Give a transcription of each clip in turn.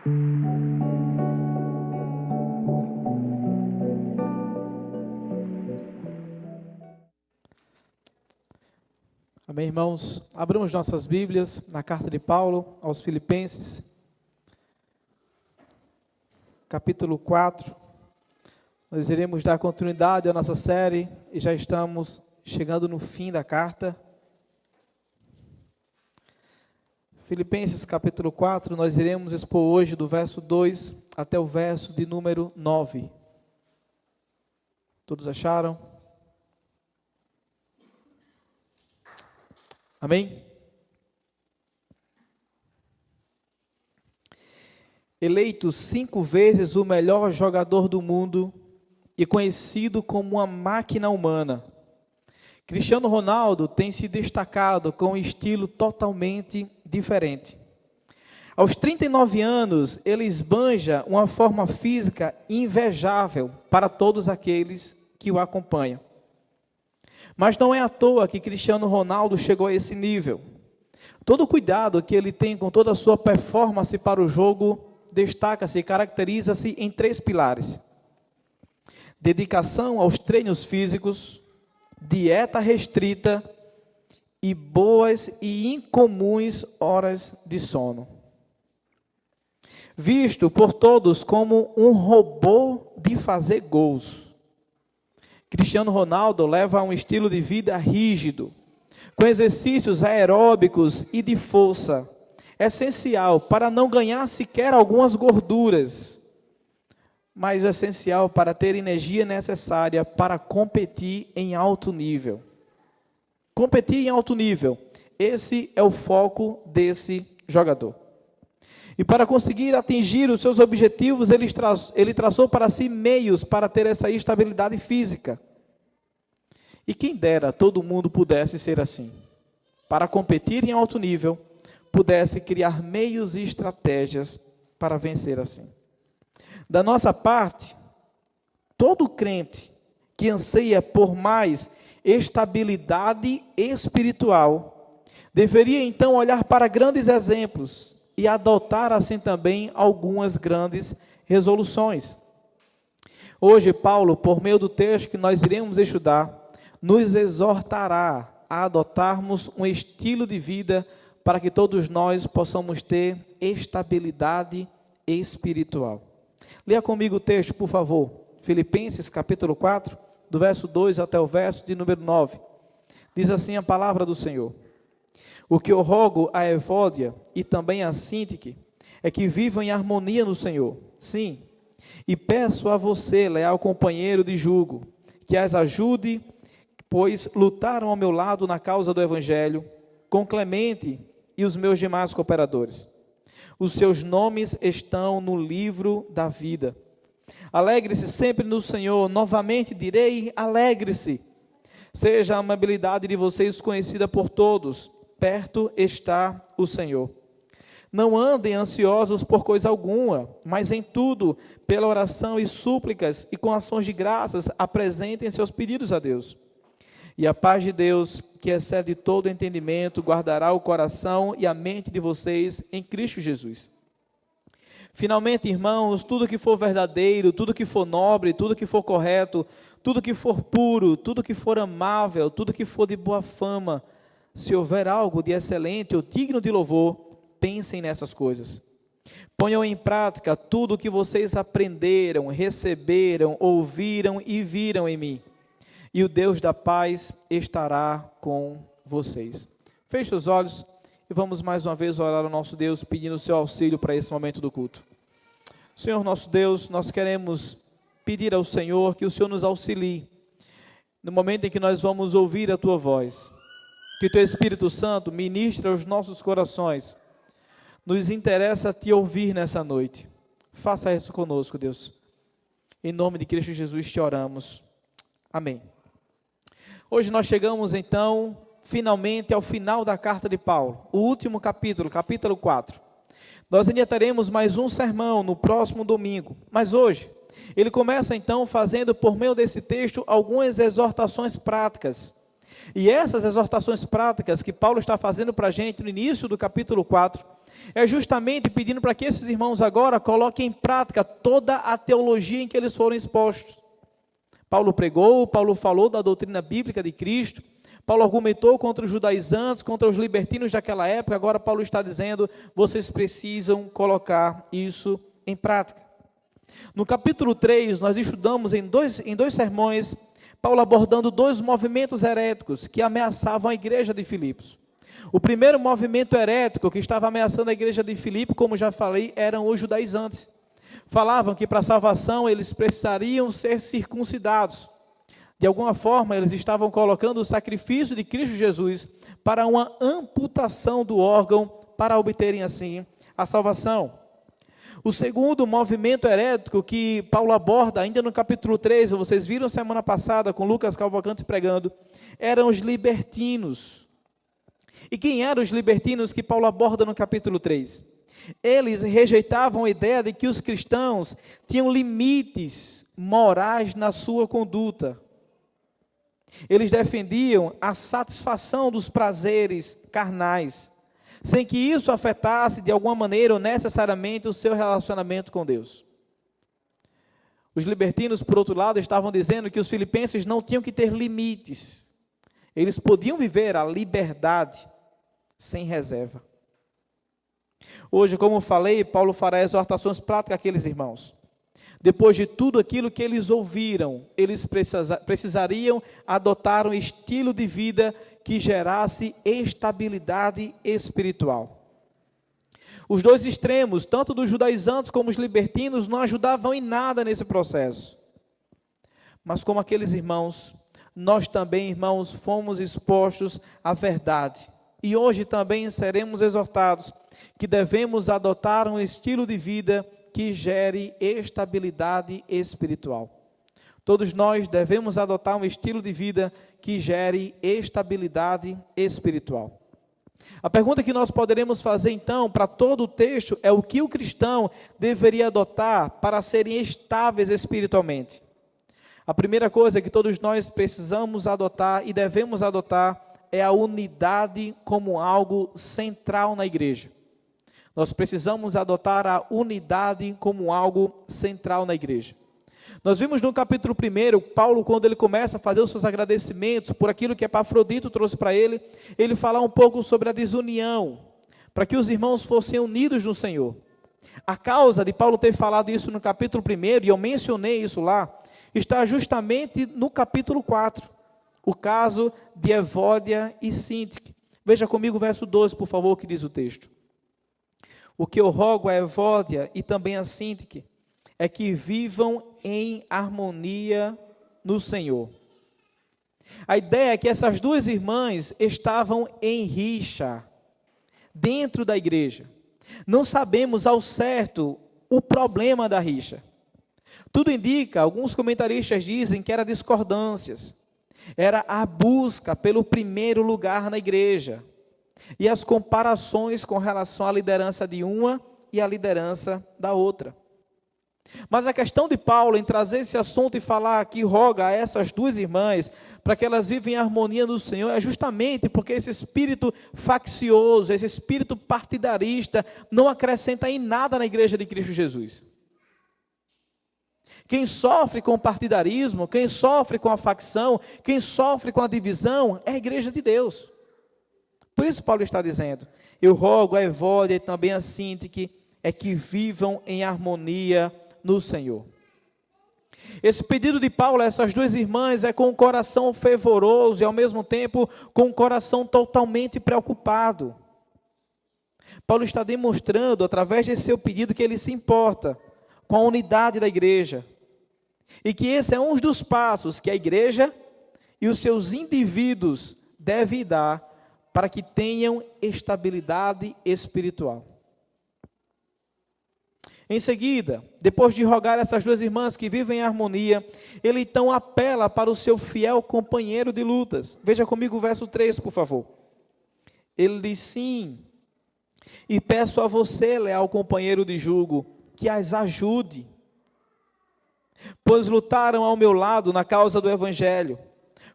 Amém, irmãos? Abramos nossas Bíblias na carta de Paulo aos Filipenses, capítulo 4. Nós iremos dar continuidade à nossa série e já estamos chegando no fim da carta. Filipenses, capítulo 4, nós iremos expor hoje do verso 2 até o verso de número 9. Todos acharam? Amém? Eleito 5 vezes o melhor jogador do mundo e conhecido como uma máquina humana, Cristiano Ronaldo tem se destacado com um estilo totalmente diferente. Aos 39 anos, ele esbanja uma forma física invejável para todos aqueles que o acompanham. Mas não é à toa que Cristiano Ronaldo chegou a esse nível. Todo o cuidado que ele tem com toda a sua performance para o jogo destaca-se e caracteriza-se em 3 pilares: dedicação aos treinos físicos, dieta restrita e boas e incomuns horas de sono. Visto por todos como um robô de fazer gols, Cristiano Ronaldo leva um estilo de vida rígido, com exercícios aeróbicos e de força, essencial para não ganhar sequer algumas gorduras, mas essencial para ter energia necessária para competir em alto nível. Competir em alto nível, esse é o foco desse jogador. E para conseguir atingir os seus objetivos, ele traçou para si meios para ter essa estabilidade física. E quem dera todo mundo pudesse ser assim. Para competir em alto nível, pudesse criar meios e estratégias para vencer assim. Da nossa parte, todo crente que anseia por mais estabilidade espiritual, deveria então olhar para grandes exemplos e adotar assim também algumas grandes resoluções. Hoje, Paulo, por meio do texto que nós iremos estudar, nos exortará a adotarmos um estilo de vida para que todos nós possamos ter estabilidade espiritual. Leia comigo o texto, por favor. Filipenses, capítulo 4, do verso 2 até o verso de número 9. Diz assim a palavra do Senhor: O que eu rogo a Evódia e também a Síntique é que vivam em harmonia no Senhor. Sim, e peço a você, leal companheiro de jugo, que as ajude, pois lutaram ao meu lado na causa do Evangelho, com Clemente e os meus demais cooperadores. Os seus nomes estão no livro da vida. Alegre-se sempre no Senhor. Novamente direi, alegre-se. Seja a amabilidade de vocês conhecida por todos. Perto está o Senhor. Não andem ansiosos por coisa alguma, mas em tudo, pela oração e súplicas e com ações de graças, apresentem seus pedidos a Deus. E a paz de Deus, que excede todo entendimento, guardará o coração e a mente de vocês em Cristo Jesus. Finalmente, irmãos, tudo que for verdadeiro, tudo que for nobre, tudo que for correto, tudo que for puro, tudo que for amável, tudo que for de boa fama, se houver algo de excelente ou digno de louvor, pensem nessas coisas. Ponham em prática tudo o que vocês aprenderam, receberam, ouviram e viram em mim. E o Deus da paz estará com vocês. Feche os olhos e vamos mais uma vez orar ao nosso Deus, pedindo o seu auxílio para esse momento do culto. Senhor nosso Deus, nós queremos pedir ao Senhor que o Senhor nos auxilie no momento em que nós vamos ouvir a tua voz. Que o teu Espírito Santo ministre aos nossos corações. Nos interessa te ouvir nessa noite. Faça isso conosco, Deus. Em nome de Cristo Jesus te oramos. Amém. Hoje nós chegamos então, finalmente, ao final da carta de Paulo. O último capítulo, capítulo 4. Nós ainda teremos mais um sermão no próximo domingo. Mas hoje, ele começa então fazendo, por meio desse texto, algumas exortações práticas. E essas exortações práticas que Paulo está fazendo para a gente no início do capítulo 4, É justamente pedindo para que esses irmãos agora coloquem em prática toda a teologia em que eles foram expostos. Paulo pregou, Paulo falou da doutrina bíblica de Cristo, Paulo argumentou contra os judaizantes, contra os libertinos daquela época. Agora Paulo está dizendo, vocês precisam colocar isso em prática. No capítulo 3, nós estudamos em dois sermões, Paulo abordando dois movimentos heréticos que ameaçavam a igreja de Filipos. O primeiro movimento herético que estava ameaçando a igreja de Filipe, como já falei, eram os judaizantes. Falavam que para a salvação eles precisariam ser circuncidados. De alguma forma, eles estavam colocando o sacrifício de Cristo Jesus para uma amputação do órgão, para obterem assim a salvação. O segundo movimento herético que Paulo aborda, ainda no capítulo 3, vocês viram semana passada com Lucas Cavalcante pregando, eram os libertinos. E quem eram os libertinos que Paulo aborda no capítulo 3? Eles rejeitavam a ideia de que os cristãos tinham limites morais na sua conduta. Eles defendiam a satisfação dos prazeres carnais, sem que isso afetasse de alguma maneira ou necessariamente o seu relacionamento com Deus. Os libertinos, por outro lado, estavam dizendo que os filipenses não tinham que ter limites. Eles podiam viver a liberdade sem reserva. Hoje, como falei, Paulo fará exortações práticas àqueles irmãos. Depois de tudo aquilo que eles ouviram, eles precisariam adotar um estilo de vida que gerasse estabilidade espiritual. Os dois extremos, tanto dos judaizantes como os libertinos, não ajudavam em nada nesse processo. Mas como aqueles irmãos, nós também, irmãos, fomos expostos à verdade. E hoje também seremos exortados que devemos adotar um estilo de vida que gere estabilidade espiritual. Todos nós devemos adotar um estilo de vida que gere estabilidade espiritual. A pergunta que nós poderemos fazer então para todo o texto é o que o cristão deveria adotar para serem estáveis espiritualmente. A primeira coisa que todos nós precisamos adotar e devemos adotar é a unidade como algo central na igreja. Nós precisamos adotar a unidade como algo central na igreja. Nós vimos no capítulo 1, Paulo, quando ele começa a fazer os seus agradecimentos por aquilo que Epafrodito trouxe para ele, ele fala um pouco sobre a desunião, para que os irmãos fossem unidos no Senhor. A causa de Paulo ter falado isso no capítulo 1, e eu mencionei isso lá, está justamente no capítulo 4, o caso de Evódia e Síntique. Veja comigo o verso 12, por favor, que diz o texto. O que eu rogo a Evódia e também a Síntique é que vivam em harmonia no Senhor. A ideia é que essas duas irmãs estavam em rixa dentro da igreja. Não sabemos ao certo o problema da rixa. Tudo indica, alguns comentaristas dizem que era discordâncias. Era a busca pelo primeiro lugar na igreja. E as comparações com relação à liderança de uma e à liderança da outra. Mas a questão de Paulo em trazer esse assunto e falar que roga a essas duas irmãs para que elas vivem em harmonia no Senhor é justamente porque esse espírito faccioso, esse espírito partidarista não acrescenta em nada na igreja de Cristo Jesus. Quem sofre com o partidarismo, quem sofre com a facção, quem sofre com a divisão é a igreja de Deus. Por isso Paulo está dizendo, eu rogo a Evódia e também a Síntique é que vivam em harmonia no Senhor. Esse pedido de Paulo a essas duas irmãs é com um coração fervoroso e ao mesmo tempo com um coração totalmente preocupado. Paulo está demonstrando através desse seu pedido que ele se importa com a unidade da igreja. E que esse é um dos passos que a igreja e os seus indivíduos devem dar para que tenham estabilidade espiritual. Em seguida, depois de rogar essas duas irmãs que vivem em harmonia, ele então apela para o seu fiel companheiro de lutas. Veja comigo o verso 3, por favor. Ele diz, sim, e peço a você, leal companheiro de jugo, que as ajude, pois lutaram ao meu lado na causa do Evangelho,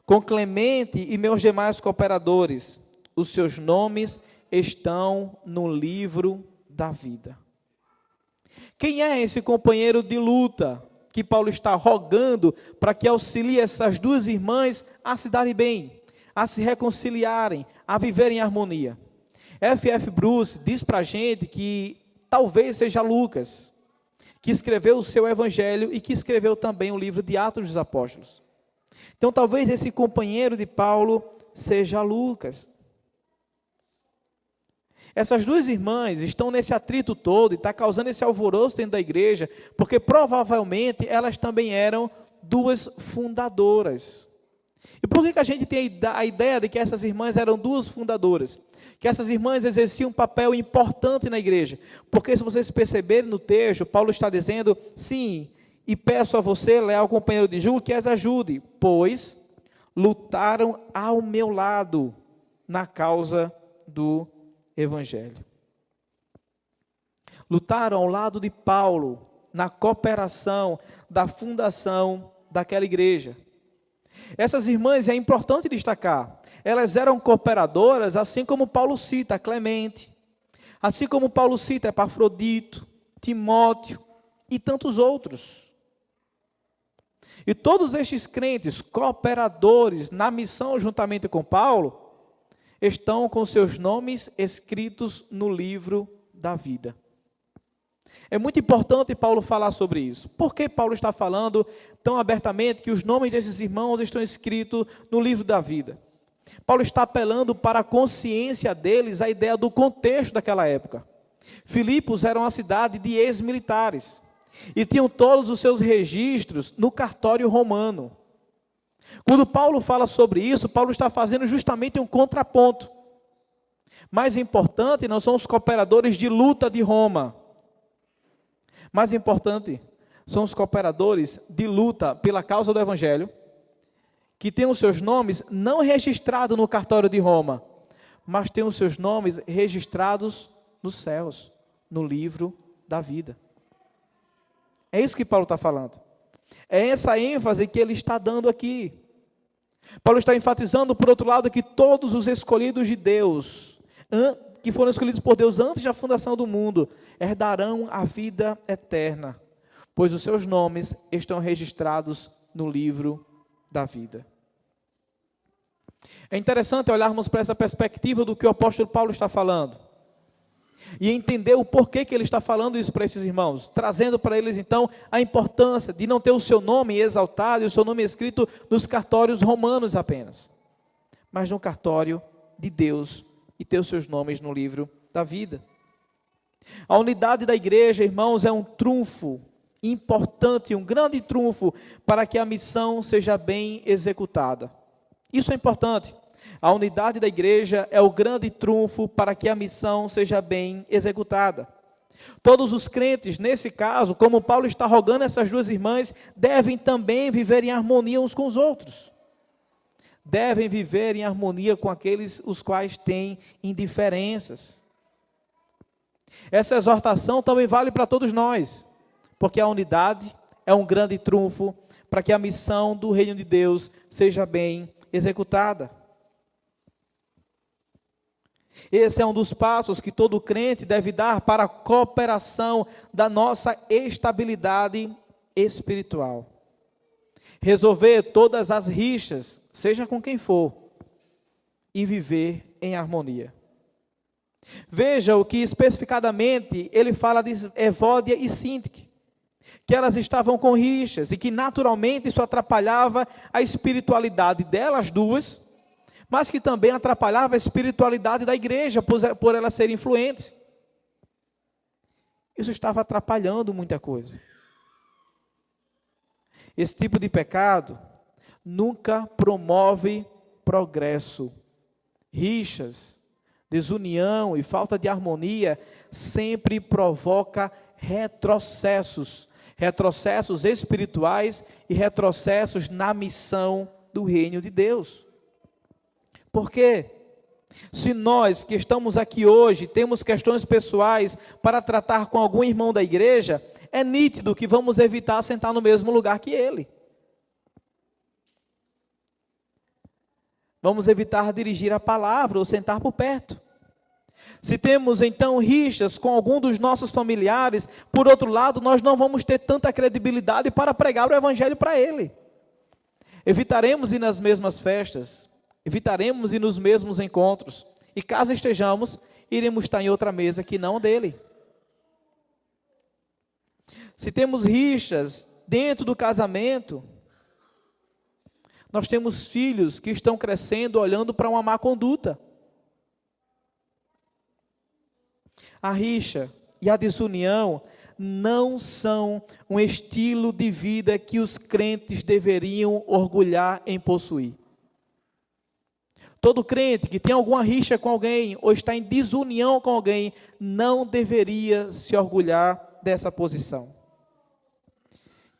com Clemente e meus demais cooperadores. Os seus nomes estão no livro da vida. Quem é esse companheiro de luta que Paulo está rogando para que auxilie essas duas irmãs a se darem bem, a se reconciliarem, a viverem em harmonia? F.F. Bruce diz para a gente que talvez seja Lucas, que escreveu o seu evangelho e que escreveu também o livro de Atos dos Apóstolos. Então talvez esse companheiro de Paulo seja Lucas. Essas duas irmãs estão nesse atrito todo e está causando esse alvoroço dentro da igreja, porque provavelmente elas também eram duas fundadoras. E por que a gente tem a ideia de que essas irmãs eram duas fundadoras? Que essas irmãs exerciam um papel importante na igreja. Porque se vocês perceberem no texto, Paulo está dizendo, sim, e peço a você, leal companheiro de julgo, que as ajude, pois lutaram ao meu lado na causa do Evangelho. Lutaram ao lado de Paulo na cooperação da fundação daquela igreja. Essas irmãs, é importante destacar, elas eram cooperadoras, assim como Paulo cita Clemente, assim como Paulo cita Epafrodito, Timóteo e tantos outros. E todos estes crentes, cooperadores na missão juntamente com Paulo, estão com seus nomes escritos no livro da vida. É muito importante Paulo falar sobre isso. Por que Paulo está falando tão abertamente que os nomes desses irmãos estão escritos no livro da vida? Paulo está apelando para a consciência deles, a ideia do contexto daquela época. Filipos era uma cidade de ex-militares e tinham todos os seus registros no cartório romano. Quando Paulo fala sobre isso, Paulo está fazendo justamente um contraponto. Mais importante não são os cooperadores de luta de Roma. Mais importante são os cooperadores de luta pela causa do Evangelho, que têm os seus nomes não registrados no cartório de Roma, mas têm os seus nomes registrados nos céus, no livro da vida. É isso que Paulo está falando. É essa ênfase que ele está dando aqui. Paulo está enfatizando, por outro lado, que todos os escolhidos de Deus, que foram escolhidos por Deus antes da fundação do mundo, herdarão a vida eterna, pois os seus nomes estão registrados no livro da vida. É interessante olharmos para essa perspectiva do que o apóstolo Paulo está falando e entender o porquê que ele está falando isso para esses irmãos, trazendo para eles então a importância de não ter o seu nome exaltado e o seu nome escrito nos cartórios romanos apenas, mas no cartório de Deus e ter os seus nomes no livro da vida. A unidade da igreja, irmãos, é um trunfo importante, um grande trunfo para que a missão seja bem executada. Isso é importante. A unidade da igreja é o grande trunfo para que a missão seja bem executada. Todos os crentes, nesse caso, como Paulo está rogando essas duas irmãs, devem também viver em harmonia uns com os outros. Devem viver em harmonia com aqueles os quais têm indiferenças. Essa exortação também vale para todos nós, porque a unidade é um grande trunfo para que a missão do reino de Deus seja bem executada. Esse é um dos passos que todo crente deve dar para a cooperação da nossa estabilidade espiritual. Resolver todas as rixas, seja com quem for, e viver em harmonia. Veja o que especificadamente ele fala de Evódia e Sintique, que elas estavam com rixas e que naturalmente isso atrapalhava a espiritualidade delas duas, mas que também atrapalhava a espiritualidade da igreja, por elas serem influentes. Isso estava atrapalhando muita coisa. Esse tipo de pecado nunca promove progresso. Rixas, desunião e falta de harmonia sempre provoca retrocessos. Retrocessos espirituais e retrocessos na missão do reino de Deus. Por quê? Se nós que estamos aqui hoje temos questões pessoais para tratar com algum irmão da igreja, é nítido que vamos evitar sentar no mesmo lugar que ele. Vamos evitar dirigir a palavra ou sentar por perto. Se temos então rixas com algum dos nossos familiares, por outro lado, nós não vamos ter tanta credibilidade para pregar o evangelho para ele. Evitaremos ir nas mesmas festas, evitaremos ir nos mesmos encontros, e caso estejamos, iremos estar em outra mesa que não dele. Se temos rixas dentro do casamento, nós temos filhos que estão crescendo olhando para uma má conduta. A rixa e a desunião não são um estilo de vida que os crentes deveriam orgulhar em possuir. Todo crente que tem alguma rixa com alguém ou está em desunião com alguém não deveria se orgulhar dessa posição.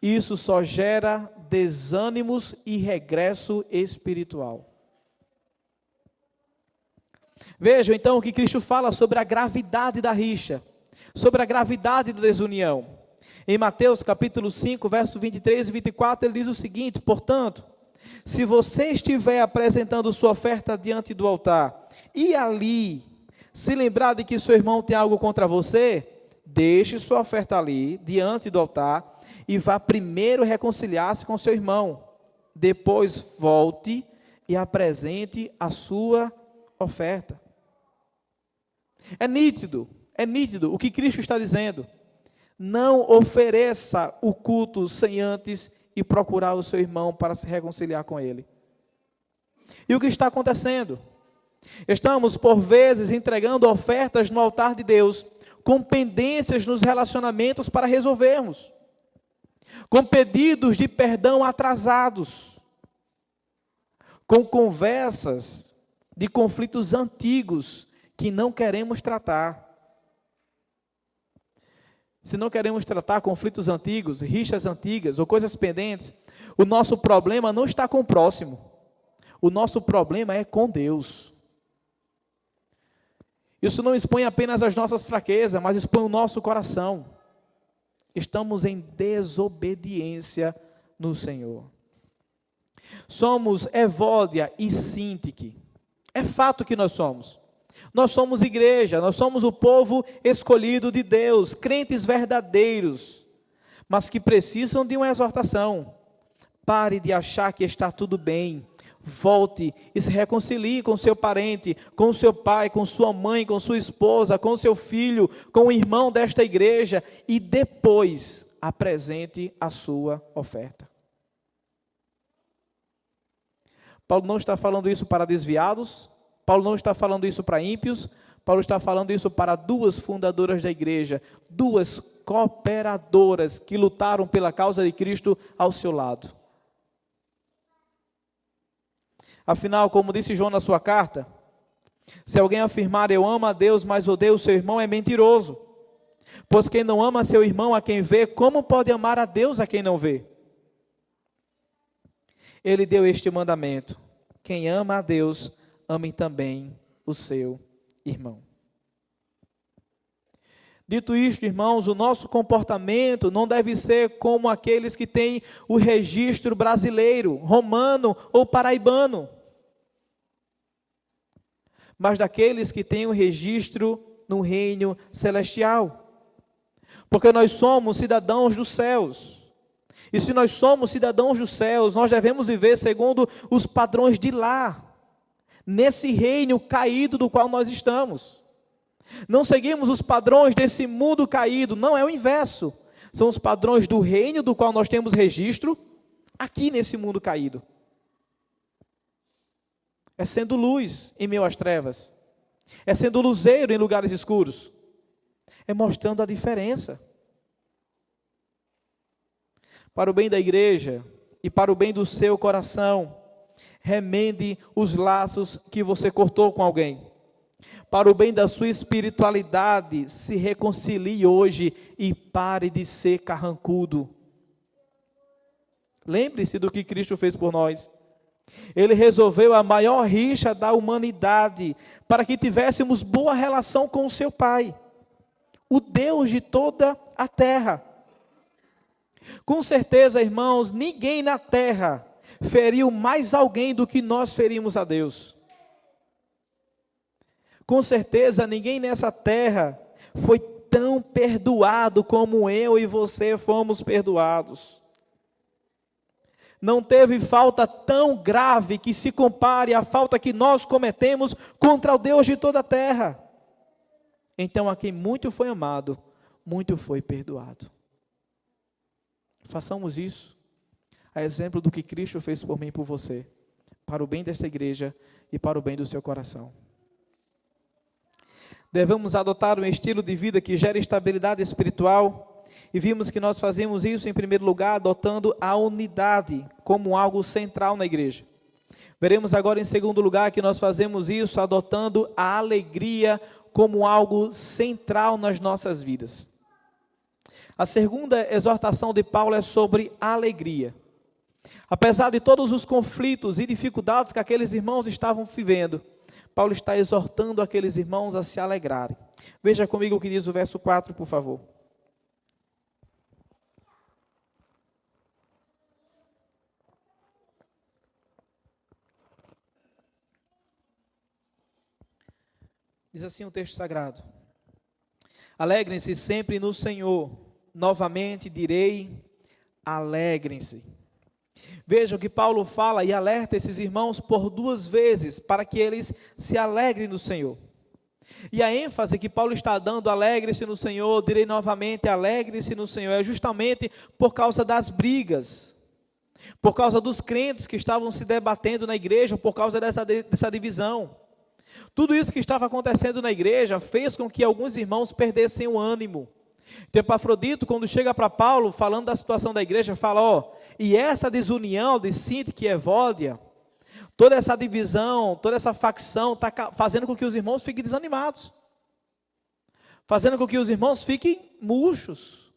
Isso só gera desânimos e regresso espiritual. Vejam então o que Cristo fala sobre a gravidade da rixa, sobre a gravidade da desunião. Em Mateus capítulo 5, verso 23 e 24, ele diz o seguinte: portanto, se você estiver apresentando sua oferta diante do altar, e ali se lembrar de que seu irmão tem algo contra você, deixe sua oferta ali, diante do altar, e vá primeiro reconciliar-se com seu irmão. Depois volte e apresente a sua oferta. É nítido o que Cristo está dizendo. Não ofereça o culto sem antes e procurar o seu irmão para se reconciliar com ele. E o que está acontecendo? Estamos, por vezes, entregando ofertas no altar de Deus, com pendências nos relacionamentos para resolvermos, com pedidos de perdão atrasados, com conversas de conflitos antigos que não queremos tratar. Se não queremos tratar conflitos antigos, rixas antigas ou coisas pendentes, o nosso problema não está com o próximo. O nosso problema é com Deus. Isso não expõe apenas as nossas fraquezas, mas expõe o nosso coração. Estamos em desobediência no Senhor. Somos Evódia e Sintique. É fato que nós somos. Nós somos igreja, nós somos o povo escolhido de Deus, crentes verdadeiros, mas que precisam de uma exortação. Pare de achar que está tudo bem. Volte e se reconcilie com seu parente, com seu pai, com sua mãe, com sua esposa, com seu filho, com o irmão desta igreja e depois apresente a sua oferta. Paulo não está falando isso para desviados, Paulo não está falando isso para ímpios, Paulo está falando isso para duas fundadoras da igreja, duas cooperadoras que lutaram pela causa de Cristo ao seu lado. Afinal, como disse João na sua carta, se alguém afirmar eu amo a Deus, mas odeio o seu irmão, é mentiroso. Pois quem não ama seu irmão a quem vê, como pode amar a Deus a quem não vê? Ele deu este mandamento: quem ama a Deus, ame também o seu irmão. Dito isto, irmãos, o nosso comportamento não deve ser como aqueles que têm o registro brasileiro, romano ou paraibano, mas daqueles que têm o registro no reino celestial. Porque nós somos cidadãos dos céus. E se nós somos cidadãos dos céus, nós devemos viver segundo os padrões de lá, nesse reino caído do qual nós estamos. Não seguimos os padrões desse mundo caído, não, é o inverso. São os padrões do reino do qual nós temos registro, aqui nesse mundo caído. É sendo luz em meio às trevas. É sendo luzeiro em lugares escuros. É mostrando a diferença. Para o bem da igreja e para o bem do seu coração, remende os laços que você cortou com alguém. Para o bem da sua espiritualidade, se reconcilie hoje e pare de ser carrancudo. Lembre-se do que Cristo fez por nós. Ele resolveu a maior rixa da humanidade para que tivéssemos boa relação com o seu Pai, o Deus de toda a terra. Com certeza, irmãos, ninguém na terra feriu mais alguém do que nós ferimos a Deus. Com certeza ninguém nessa terra foi tão perdoado como eu e você fomos perdoados. Não teve falta tão grave que se compare à falta que nós cometemos contra o Deus de toda a terra. Então a quem muito foi amado, muito foi perdoado. Façamos isso, a exemplo do que Cristo fez por mim e por você, para o bem desta igreja e para o bem do seu coração. Devemos adotar um estilo de vida que gere estabilidade espiritual, e vimos que nós fazemos isso em primeiro lugar adotando a unidade como algo central na igreja. Veremos agora em segundo lugar que nós fazemos isso adotando a alegria como algo central nas nossas vidas. A segunda exortação de Paulo é sobre a alegria. Apesar de todos os conflitos e dificuldades que aqueles irmãos estavam vivendo, Paulo está exortando aqueles irmãos a se alegrarem. Veja comigo o que diz o verso 4, por favor. Diz assim o texto sagrado: alegrem-se sempre no Senhor, novamente direi, alegrem-se. Vejam que Paulo fala e alerta esses irmãos por duas vezes, para que eles se alegrem no Senhor. E a ênfase que Paulo está dando, alegre-se no Senhor, direi novamente, alegre-se no Senhor, é justamente por causa das brigas, por causa dos crentes que estavam se debatendo na igreja, por causa dessa divisão. Tudo isso que estava acontecendo na igreja fez com que alguns irmãos perdessem o ânimo. Então, Epafrodito, quando chega para Paulo, falando da situação da igreja, fala, e essa desunião de Sintique e Evódia, toda essa divisão, toda essa facção, está fazendo com que os irmãos fiquem desanimados, fazendo com que os irmãos fiquem murchos.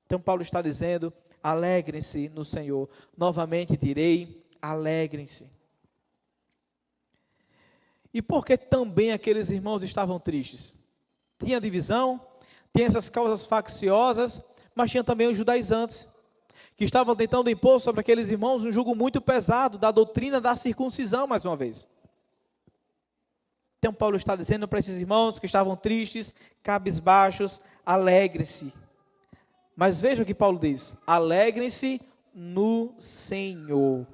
Então, Paulo está dizendo, alegrem-se no Senhor. Novamente direi, alegrem-se. E por que também aqueles irmãos estavam tristes? Tinha divisão, tinha essas causas facciosas, mas tinha também os judaizantes, que estavam tentando impor sobre aqueles irmãos um jugo muito pesado da doutrina da circuncisão, mais uma vez. Então Paulo está dizendo para esses irmãos que estavam tristes, cabisbaixos, alegrem-se. Mas veja o que Paulo diz, alegrem-se no Senhor.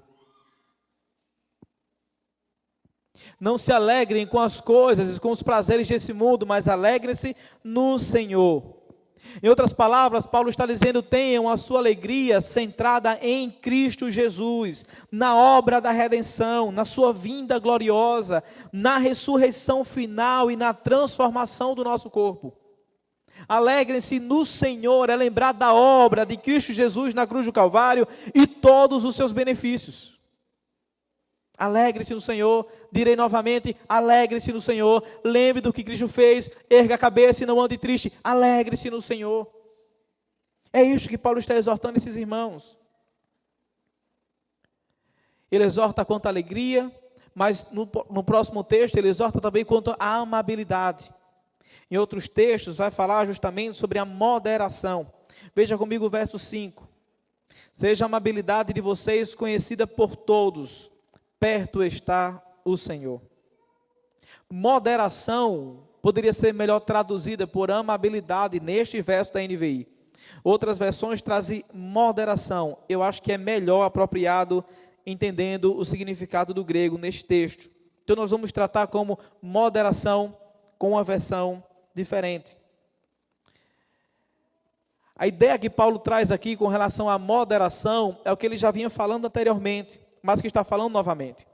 Não se alegrem com as coisas e com os prazeres desse mundo, mas alegrem-se no Senhor. Em outras palavras, Paulo está dizendo, tenham a sua alegria centrada em Cristo Jesus, na obra da redenção, na sua vinda gloriosa, na ressurreição final e na transformação do nosso corpo. Alegrem-se no Senhor, é lembrar da obra de Cristo Jesus na cruz do Calvário e todos os seus benefícios. Alegre-se no Senhor, direi novamente, alegre-se no Senhor, lembre do que Cristo fez, erga a cabeça e não ande triste, alegre-se no Senhor. É isso que Paulo está exortando esses irmãos. Ele exorta quanto à alegria, mas no próximo texto ele exorta também quanto à amabilidade. Em outros textos vai falar justamente sobre a moderação. Veja comigo o verso 5. Seja a amabilidade de vocês conhecida por todos, perto está o Senhor. Moderação poderia ser melhor traduzida por amabilidade neste verso da NVI. Outras versões trazem moderação. Eu acho que é melhor apropriado entendendo o significado do grego neste texto. Então nós vamos tratar como moderação com uma versão diferente. A ideia que Paulo traz aqui com relação à moderação é o que ele já vinha falando anteriormente, mas que está falando novamente.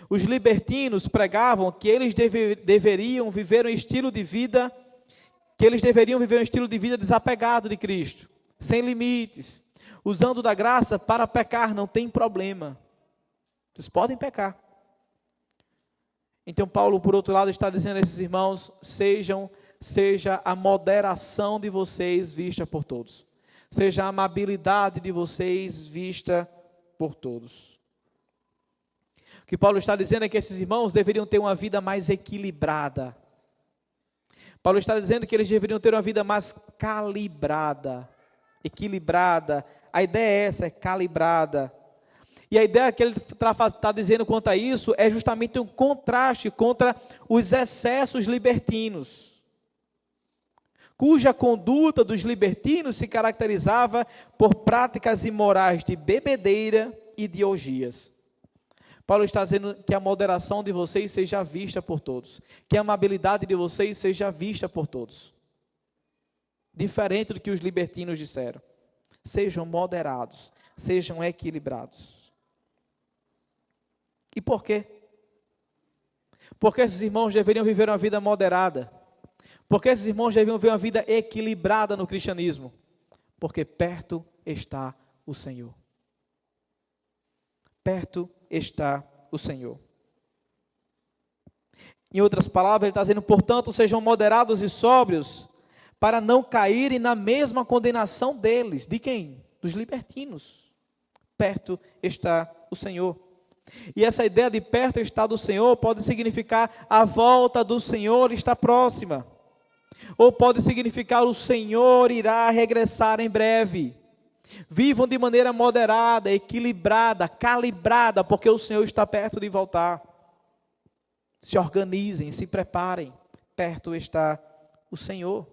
Os libertinos pregavam que eles deveriam viver um estilo de vida, desapegado de Cristo, sem limites, usando da graça para pecar, não tem problema. Vocês podem pecar. Então Paulo, por outro lado, está dizendo a esses irmãos, seja a moderação de vocês vista por todos. Seja a amabilidade de vocês vista por todos. O que Paulo está dizendo é que esses irmãos deveriam ter uma vida mais equilibrada. Paulo está dizendo que eles deveriam ter uma vida mais calibrada, equilibrada. A ideia é essa, é calibrada. E a ideia que ele está dizendo quanto a isso é justamente um contraste contra os excessos libertinos, cuja conduta dos libertinos se caracterizava por práticas imorais de bebedeira e de orgias. Paulo está dizendo que a moderação de vocês seja vista por todos, que a amabilidade de vocês seja vista por todos. Diferente do que os libertinos disseram. Sejam moderados, sejam equilibrados. E por quê? Porque esses irmãos deveriam viver uma vida moderada. Porque esses irmãos deveriam viver uma vida equilibrada no cristianismo. Porque perto está o Senhor. Perto está o Senhor. Em outras palavras, ele está dizendo, portanto, sejam moderados e sóbrios, para não caírem na mesma condenação deles. De quem? Dos libertinos. Perto está o Senhor. E essa ideia de perto está do Senhor pode significar a volta do Senhor está próxima. Ou pode significar o Senhor irá regressar em breve. Vivam de maneira moderada, equilibrada, calibrada, porque o Senhor está perto de voltar. Se organizem, se preparem. Perto está o Senhor.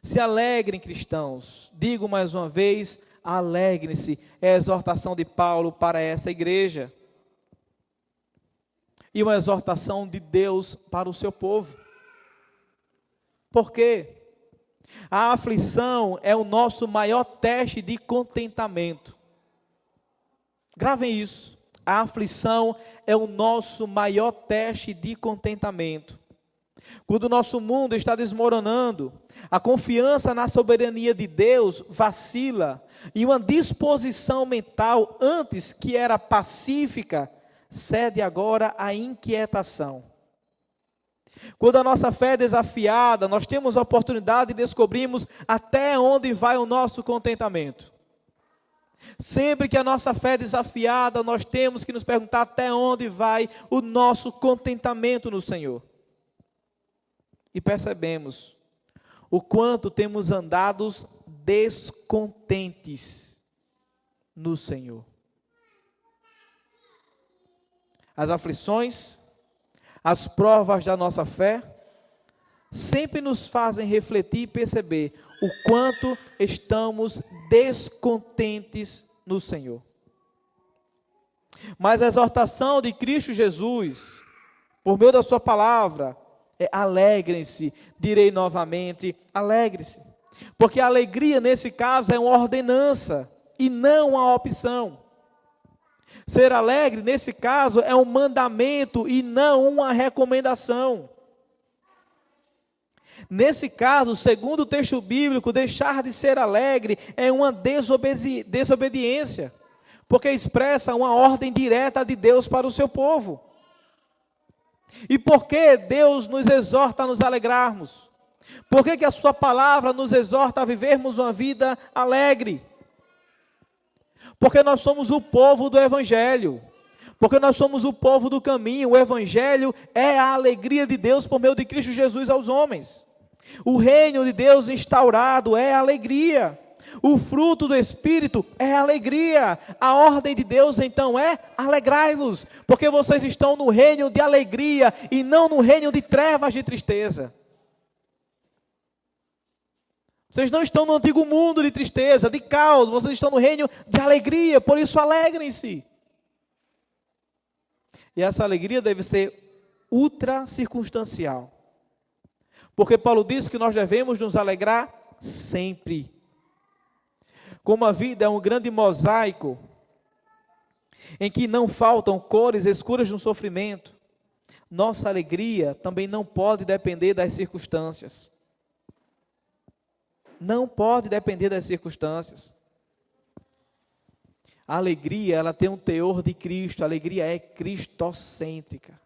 Se alegrem, cristãos. Digo mais uma vez, alegrem-se. É a exortação de Paulo para essa igreja. E uma exortação de Deus para o seu povo. Por quê? A aflição é o nosso maior teste de contentamento. Gravem isso. A aflição é o nosso maior teste de contentamento. Quando o nosso mundo está desmoronando, a confiança na soberania de Deus vacila e uma disposição mental antes que era pacífica cede agora à inquietação. Quando a nossa fé é desafiada, nós temos a oportunidade de descobrirmos até onde vai o nosso contentamento. Sempre que a nossa fé é desafiada, nós temos que nos perguntar até onde vai o nosso contentamento no Senhor. E percebemos o quanto temos andado descontentes no Senhor. As aflições, as provas da nossa fé, sempre nos fazem refletir e perceber o quanto estamos descontentes no Senhor. Mas a exortação de Cristo Jesus, por meio da sua palavra, é alegrem-se, direi novamente, alegre-se. Porque a alegria nesse caso é uma ordenança e não uma opção. Ser alegre nesse caso é um mandamento e não uma recomendação. Nesse caso, segundo o texto bíblico, deixar de ser alegre é uma desobediência, porque expressa uma ordem direta de Deus para o seu povo. E por que Deus nos exorta a nos alegrarmos? Por que a sua palavra nos exorta a vivermos uma vida alegre? Porque nós somos o povo do Evangelho. Porque nós somos o povo do caminho. O Evangelho é a alegria de Deus por meio de Cristo Jesus aos homens. O reino de Deus instaurado é a alegria. O fruto do Espírito é a alegria. A ordem de Deus então é alegrai-vos. Porque vocês estão no reino de alegria e não no reino de trevas de tristeza. Vocês não estão no antigo mundo de tristeza, de caos, vocês estão no reino de alegria, por isso alegrem-se. E essa alegria deve ser ultra circunstancial. Porque Paulo diz que nós devemos nos alegrar sempre. Como a vida é um grande mosaico, em que não faltam cores escuras no sofrimento, nossa alegria também não pode depender das circunstâncias. Não pode depender das circunstâncias. A alegria, ela tem um teor de Cristo. A alegria é cristocêntrica.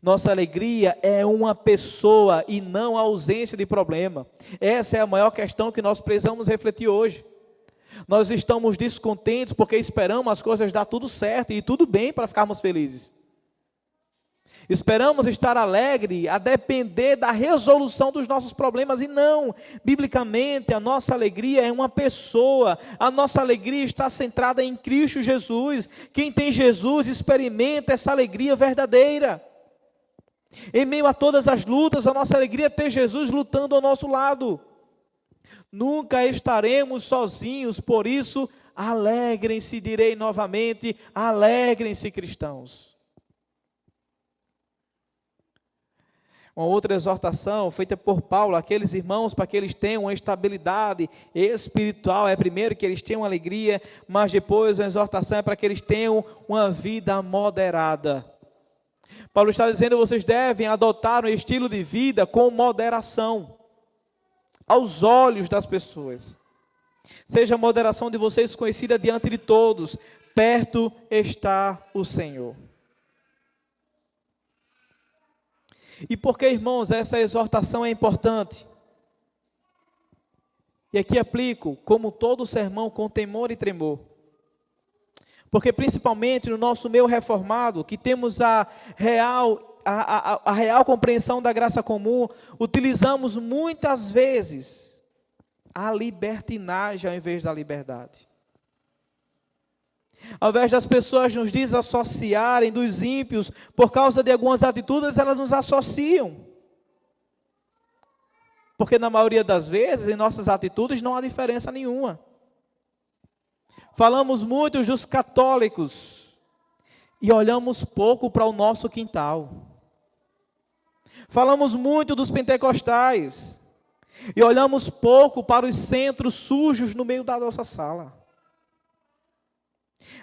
Nossa alegria é uma pessoa e não a ausência de problema. Essa é a maior questão que nós precisamos refletir hoje. Nós estamos descontentes porque esperamos as coisas dar tudo certo e tudo bem para ficarmos felizes. Esperamos estar alegre a depender da resolução dos nossos problemas, e não, biblicamente, a nossa alegria é uma pessoa, a nossa alegria está centrada em Cristo Jesus. Quem tem Jesus experimenta essa alegria verdadeira. Em meio a todas as lutas, a nossa alegria é ter Jesus lutando ao nosso lado. Nunca estaremos sozinhos, por isso, alegrem-se, direi novamente, alegrem-se, cristãos. Uma outra exortação feita por Paulo àqueles irmãos, para que eles tenham uma estabilidade espiritual, é primeiro que eles tenham alegria, mas depois a exortação é para que eles tenham uma vida moderada. Paulo está dizendo, vocês devem adotar um estilo de vida com moderação, aos olhos das pessoas. Seja a moderação de vocês conhecida diante de todos, perto está o Senhor. E por que, irmãos, essa exortação é importante? E aqui aplico, como todo sermão, com temor e tremor. Porque principalmente no nosso meio reformado, que temos a real compreensão da graça comum, utilizamos muitas vezes a libertinagem ao invés da liberdade. Ao invés das pessoas nos desassociarem dos ímpios por causa de algumas atitudes, elas nos associam. Porque na maioria das vezes, em nossas atitudes, não há diferença nenhuma. Falamos muito dos católicos e olhamos pouco para o nosso quintal. Falamos muito dos pentecostais e olhamos pouco para os centros sujos no meio da nossa sala.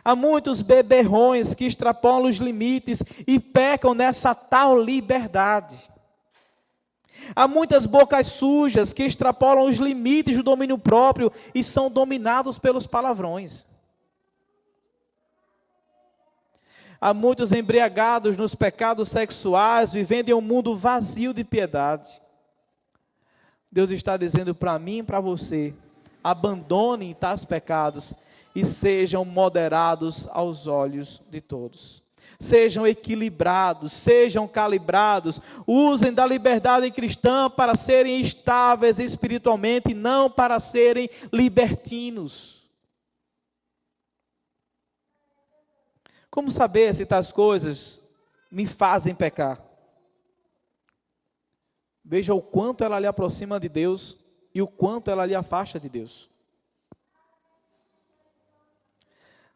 Há muitos beberrões que extrapolam os limites e pecam nessa tal liberdade. Há muitas bocas sujas que extrapolam os limites do domínio próprio e são dominados pelos palavrões. Há muitos embriagados nos pecados sexuais, vivendo em um mundo vazio de piedade. Deus está dizendo para mim e para você, abandonem tais pecados e sejam moderados aos olhos de todos. Sejam equilibrados, sejam calibrados, usem da liberdade cristã para serem estáveis espiritualmente e não para serem libertinos. Como saber se tais coisas me fazem pecar? Veja o quanto ela lhe aproxima de Deus e o quanto ela lhe afasta de Deus.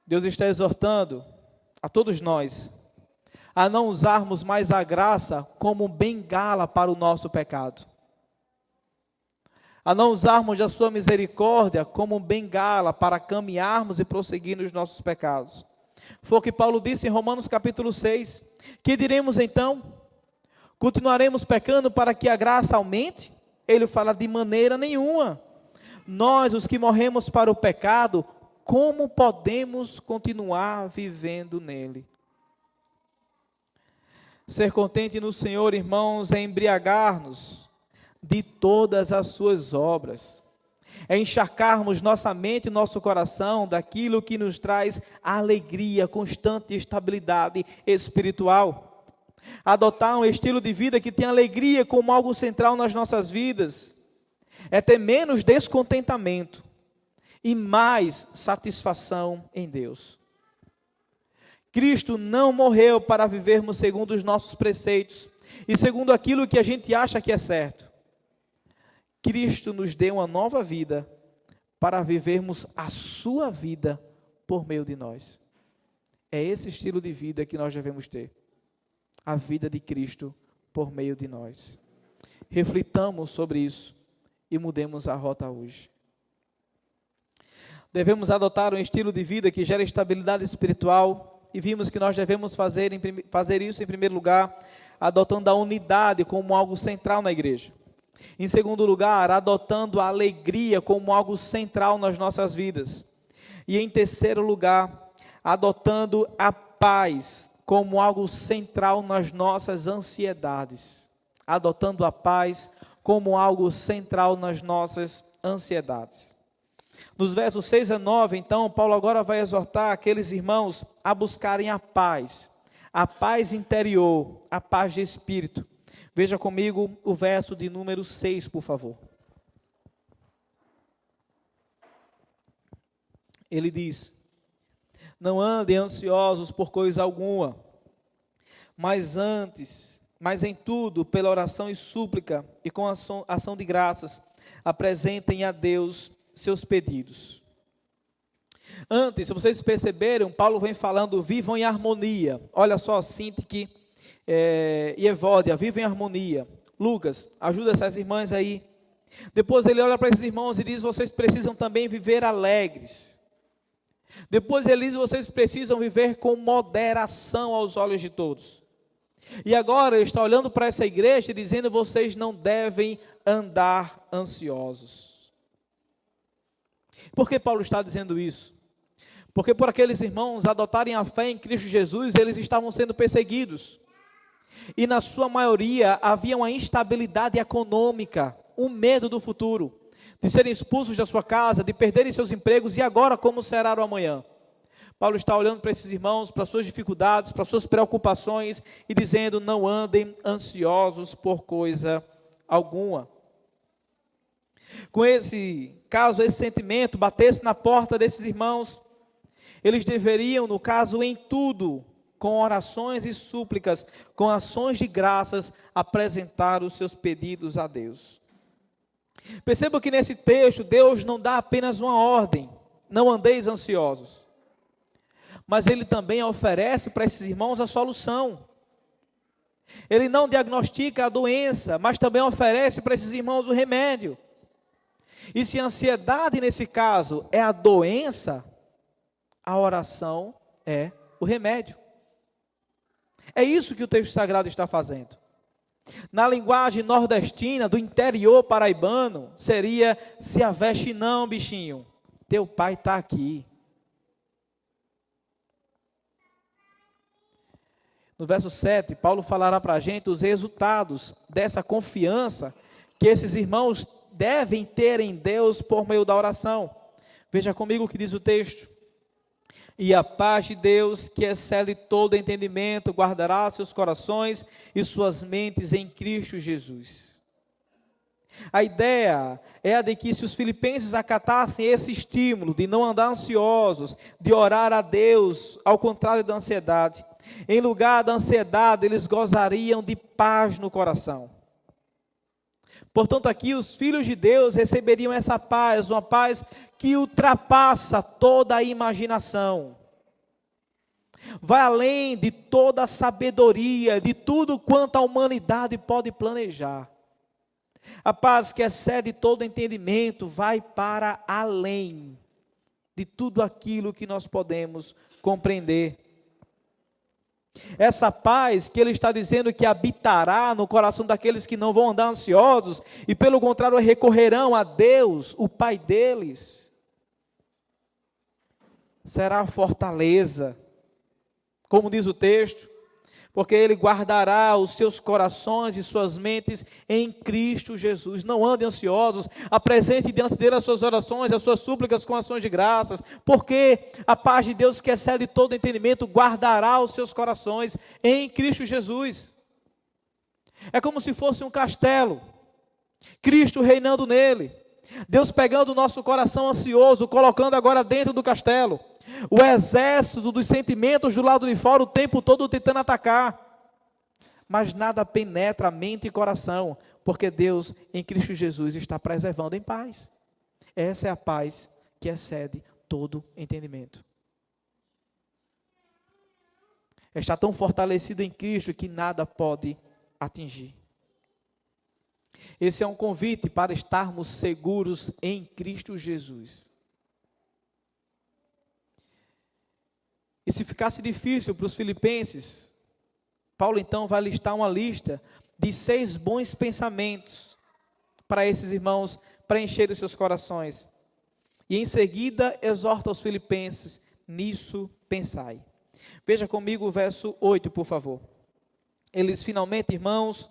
Deus está exortando a todos nós a não usarmos mais a graça como bengala para o nosso pecado. A não usarmos a sua misericórdia como bengala para caminharmos e prosseguir nos nossos pecados. Foi o que Paulo disse em Romanos capítulo 6. Que diremos então? Continuaremos pecando para que a graça aumente? Ele fala de maneira nenhuma. Nós, os que morremos para o pecado, como podemos continuar vivendo nele? Ser contente no Senhor, irmãos, é embriagar-nos de todas as suas obras. É encharcarmos nossa mente e nosso coração daquilo que nos traz alegria, constante estabilidade espiritual. Adotar um estilo de vida que tem alegria como algo central nas nossas vidas. É ter menos descontentamento e mais satisfação em Deus. Cristo não morreu para vivermos segundo os nossos preceitos e segundo aquilo que a gente acha que é certo. Cristo nos deu uma nova vida para vivermos a sua vida por meio de nós. É esse estilo de vida que nós devemos ter. A vida de Cristo por meio de nós. Reflitamos sobre isso e mudemos a rota hoje. Devemos adotar um estilo de vida que gera estabilidade espiritual e vimos que nós devemos fazer isso em primeiro lugar, adotando a unidade como algo central na igreja. Em segundo lugar, adotando a alegria como algo central nas nossas vidas. E em terceiro lugar, adotando a paz como algo central nas nossas ansiedades. Adotando a paz como algo central nas nossas ansiedades. Nos versos 6 a 9, então, Paulo agora vai exortar aqueles irmãos a buscarem a paz, a paz interior, a paz de espírito. Veja comigo o verso de número 6, por favor. Ele diz: não andem ansiosos por coisa alguma, mas em tudo, pela oração e súplica, e com ação de graças, apresentem a Deus seus pedidos. Antes, se vocês perceberam, Paulo vem falando, vivam em harmonia. Olha só, Sintique e Evódia, vivam em harmonia. Lucas, ajuda essas irmãs aí. Depois ele olha para esses irmãos e diz, vocês precisam também viver alegres. Depois ele diz, vocês precisam viver com moderação aos olhos de todos. E agora ele está olhando para essa igreja e dizendo, vocês não devem andar ansiosos. Por que Paulo está dizendo isso? Porque por aqueles irmãos adotarem a fé em Cristo Jesus, eles estavam sendo perseguidos. E na sua maioria havia uma instabilidade econômica, um medo do futuro, de serem expulsos da sua casa, de perderem seus empregos, e agora como será o amanhã? Paulo está olhando para esses irmãos, para suas dificuldades, para suas preocupações, e dizendo, não andem ansiosos por coisa alguma. Com esse caso, esse sentimento batesse na porta desses irmãos, eles deveriam, no caso, em tudo, com orações e súplicas, com ações de graças, apresentar os seus pedidos a Deus. Perceba que nesse texto, Deus não dá apenas uma ordem, não andeis ansiosos, mas Ele também oferece para esses irmãos a solução. Ele não diagnostica a doença, mas também oferece para esses irmãos o remédio. E se a ansiedade, nesse caso, é a doença, a oração é o remédio. É isso que o texto sagrado está fazendo. Na linguagem nordestina, do interior paraibano, seria, se aveste não, bichinho, teu pai está aqui. No verso 7, Paulo falará para a gente os resultados dessa confiança que esses irmãos devem ter em Deus por meio da oração. Veja comigo o que diz o texto. E a paz de Deus, que excede todo entendimento, guardará seus corações e suas mentes em Cristo Jesus. A ideia é a de que se os filipenses acatassem esse estímulo de não andar ansiosos, de orar a Deus, ao contrário da ansiedade, em lugar da ansiedade, eles gozariam de paz no coração. Portanto, aqui os filhos de Deus receberiam essa paz, uma paz que ultrapassa toda a imaginação. Vai além de toda a sabedoria, de tudo quanto a humanidade pode planejar. A paz que excede todo entendimento vai para além de tudo aquilo que nós podemos compreender. Essa paz que ele está dizendo que habitará no coração daqueles que não vão andar ansiosos e pelo contrário recorrerão a Deus, o Pai deles, será a fortaleza, como diz o texto, porque Ele guardará os seus corações e suas mentes em Cristo Jesus. Não andem ansiosos, apresente diante dele as suas orações, as suas súplicas com ações de graças, porque a paz de Deus que excede todo entendimento guardará os seus corações em Cristo Jesus. É como se fosse um castelo, Cristo reinando nele, Deus pegando o nosso coração ansioso, colocando agora dentro do castelo, o exército dos sentimentos do lado de fora o tempo todo tentando atacar, mas nada penetra a mente e coração, porque Deus em Cristo Jesus está preservando em paz. Essa é a paz que excede todo entendimento. Está tão fortalecido em Cristo que nada pode atingir. Esse é um convite para estarmos seguros em Cristo Jesus. E se ficasse difícil para os filipenses, Paulo então vai listar uma lista de 6 bons pensamentos para esses irmãos preencherem os seus corações. E em seguida exorta os filipenses, nisso pensai. Veja comigo o verso 8, por favor. Eles finalmente, irmãos,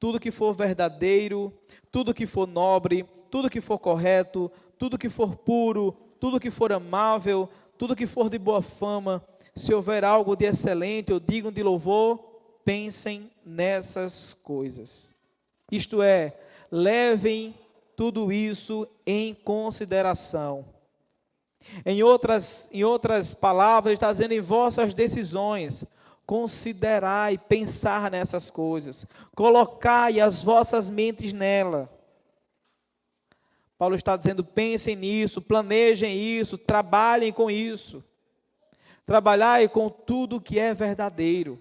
tudo que for verdadeiro, tudo que for nobre, tudo que for correto, tudo que for puro, tudo que for amável, tudo que for de boa fama, se houver algo de excelente ou digno de louvor, pensem nessas coisas. Isto é, levem tudo isso em consideração. Em outras palavras, está dizendo em vossas decisões, considerai, pensar nessas coisas, colocai as vossas mentes nela. Paulo está dizendo, pensem nisso, planejem isso, trabalhem com isso. Trabalhai com tudo que é verdadeiro.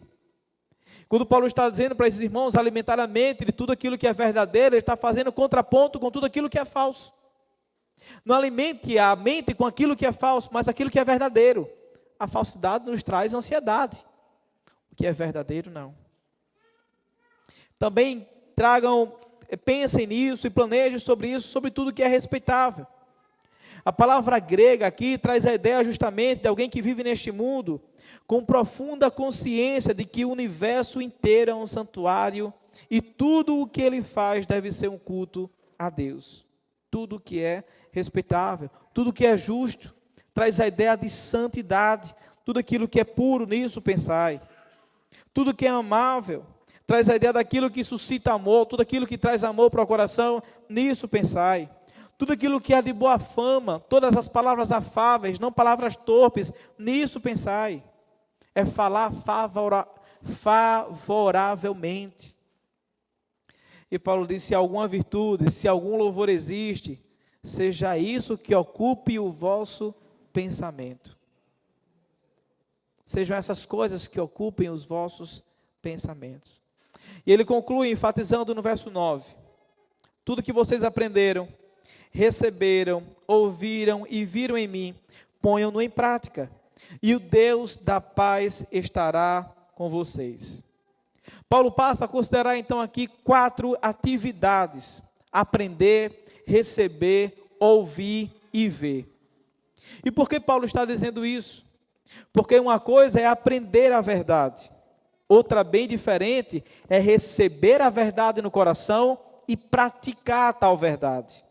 Quando Paulo está dizendo para esses irmãos alimentar a mente de tudo aquilo que é verdadeiro, ele está fazendo contraponto com tudo aquilo que é falso. Não alimente a mente com aquilo que é falso, mas aquilo que é verdadeiro. A falsidade nos traz ansiedade. O que é verdadeiro, não. Também pensem nisso e planejem sobre isso, sobre tudo que é respeitável. A palavra grega aqui traz a ideia justamente de alguém que vive neste mundo com profunda consciência de que o universo inteiro é um santuário e tudo o que ele faz deve ser um culto a Deus. Tudo que é respeitável, tudo que é justo, traz a ideia de santidade, tudo aquilo que é puro, nisso pensai. Tudo que é amável, traz a ideia daquilo que suscita amor, tudo aquilo que traz amor para o coração, nisso pensai. Tudo aquilo que é de boa fama, todas as palavras afáveis, não palavras torpes, nisso pensai. É falar favoravelmente. E Paulo diz, se alguma virtude, se algum louvor existe, seja isso que ocupe o vosso pensamento. Sejam essas coisas que ocupem os vossos pensamentos. E ele conclui enfatizando no verso 9, tudo que vocês aprenderam, receberam, ouviram e viram em mim, ponham-no em prática, e o Deus da paz estará com vocês. Paulo passa a considerar então aqui 4 atividades: aprender, receber, ouvir e ver. E por que Paulo está dizendo isso? Porque uma coisa é aprender a verdade, outra bem diferente é receber a verdade no coração e praticar tal verdade.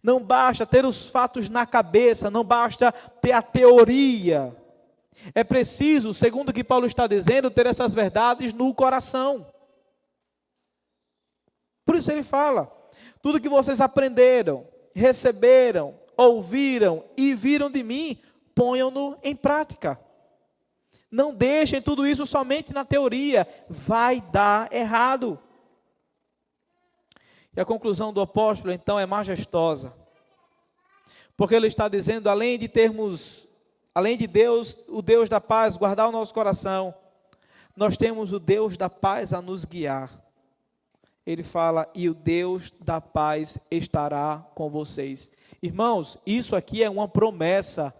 Não basta ter os fatos na cabeça, não basta ter a teoria. É preciso, segundo o que Paulo está dizendo, ter essas verdades no coração. Por isso ele fala, tudo que vocês aprenderam, receberam, ouviram e viram de mim, ponham-no em prática. Não deixem tudo isso somente na teoria, vai dar errado. E a conclusão do apóstolo, então, é majestosa. Porque ele está dizendo, além de Deus, o Deus da paz, guardar o nosso coração, nós temos o Deus da paz a nos guiar. Ele fala, e o Deus da paz estará com vocês. Irmãos, isso aqui é uma promessa.